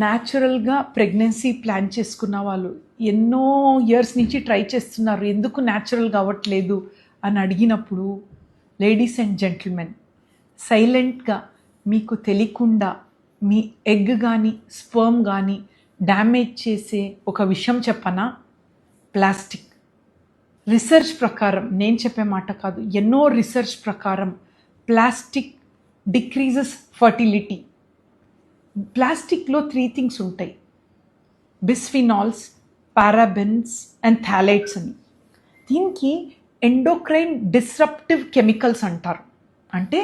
న్యాచురల్గా pregnancy plan చేసుకున్న వాళ్ళు ఎన్నో ఇయర్స్ నుంచి ట్రై చేస్తున్నారు, ఎందుకు న్యాచురల్ కావట్లేదు అని అడిగినప్పుడు, లేడీస్ అండ్ జెంటిల్మెన్, సైలెంట్గా మీకు తెలియకుండా మీ ఎగ్ కానీ స్పర్మ్ కానీ డ్యామేజ్ చేసే ఒక విషయం చెప్పనా? ప్లాస్టిక్. రీసెర్చ్ ప్రకారం, నేను చెప్పే మాట కాదు, ఎన్నో రీసెర్చ్ ప్రకారం ప్లాస్టిక్ డిక్రీజెస్ ఫర్టిలిటీ. ప్లాస్టిక్లో 3 థింగ్స్ ఉంటాయి: బిస్ఫినాల్స్, పారాబెన్స్ అండ్ థాలైట్స్ అని. దీనికి ఎండోక్రైన్ డిస్రప్టివ్ కెమికల్స్ అంటారు. అంటే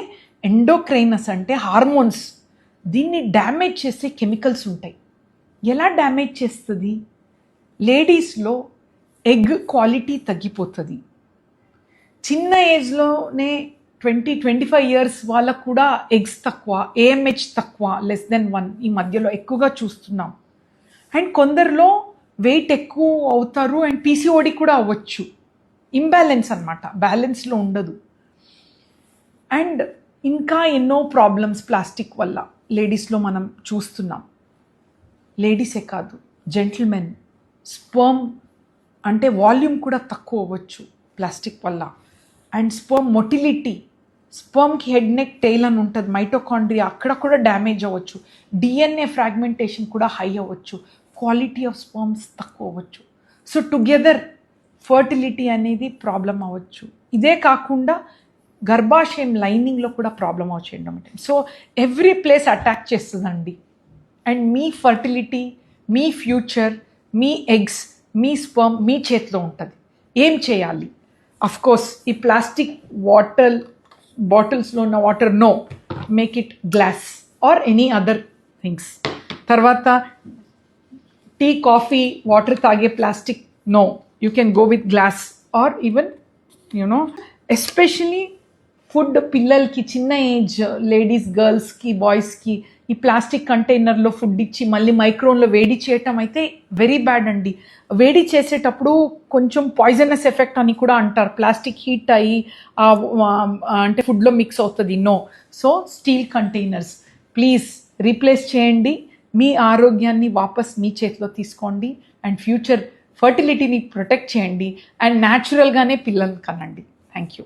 ఎండోక్రైనస్ అంటే హార్మోన్స్, దీన్ని డ్యామేజ్ చేసే కెమికల్స్ ఉంటాయి. ఎలా డ్యామేజ్ చేస్తుంది? లేడీస్లో ఎగ్ క్వాలిటీ తగ్గిపోతుంది. చిన్న ఏజ్లోనే 20-25 ఇయర్స్ వాళ్ళకు కూడా ఎగ్స్ తక్కువ, ఏఎంహెచ్ తక్కువ, <1 ఈ మధ్యలో ఎక్కువగా చూస్తున్నాం. అండ్ కొందరిలో వెయిట్ ఎక్కువ అవుతారు అండ్ పీసీఓడి కూడా అవ్వచ్చు. ఇంబ్యాలెన్స్ అనమాట, బ్యాలెన్స్లో ఉండదు. అండ్ ఇంకా ఎన్నో ప్రాబ్లమ్స్ ప్లాస్టిక్ వల్ల లేడీస్లో మనం చూస్తున్నాం. లేడీసే కాదు, జెంటిల్మెన్, స్పర్మ్ అంటే వాల్యూమ్ కూడా తక్కువ అవ్వచ్చు ప్లాస్టిక్ వల్ల. అండ్ స్పర్మ్ మొటిలిటీ, స్పర్మ్కి హెడ్ నెక్ టెయిల్ అని ఉంటుంది, మైటోకాండ్రియా, అక్కడ కూడా డ్యామేజ్ అవ్వచ్చు. డిఎన్ఏ ఫ్రాగ్మెంటేషన్ కూడా హై అవ్వచ్చు. క్వాలిటీ ఆఫ్ స్పర్మ్స్ తక్కువ అవ్వచ్చు. సో టుగెదర్ ఫర్టిలిటీ అనేది ప్రాబ్లం అవ్వచ్చు. ఇదే కాకుండా గర్భాశయం లైనింగ్లో కూడా ప్రాబ్లం అవ్వచ్చు అన్నమాట. సో ఎవ్రీ ప్లేస్ అటాక్ చేస్తుందండి. అండ్ మీ ఫర్టిలిటీ, మీ ఫ్యూచర్, మీ ఎగ్స్, మీ స్పర్మ్ మీ చేతిలో ఉంటుంది. ఏం చేయాలి? అఫ్కోర్స్ ఈ ప్లాస్టిక్ బాటిల్స్లో ఉన్న water no, make it glass or any other things. తర్వాత టీ, కాఫీ, వాటర్ తాగే plastic no, you can go with glass or even especially food. పిల్లలకి చిన్న ఏజ్ లేడీస్, గర్ల్స్కి, బాయ్స్కి ఈ ప్లాస్టిక్ కంటైనర్లో ఫుడ్ ఇచ్చి మళ్ళీ మైక్రోన్లో వేడి చేయటం అయితే వెరీ బ్యాడ్ అండి. వేడి చేసేటప్పుడు కొంచెం పాయిజనస్ ఎఫెక్ట్ అని కూడా అంటారు. ప్లాస్టిక్ హీట్ అయ్యి అంటే ఫుడ్లో మిక్స్ అవుతుంది. No. So steel containers please replace చేయండి. మీ ఆరోగ్యాన్ని వాపస్ మీ చేతిలో తీసుకోండి అండ్ ఫ్యూచర్ ఫర్టిలిటీని ప్రొటెక్ట్ చేయండి అండ్ న్యాచురల్గానే పిల్లల్ని కనండి. Thank you.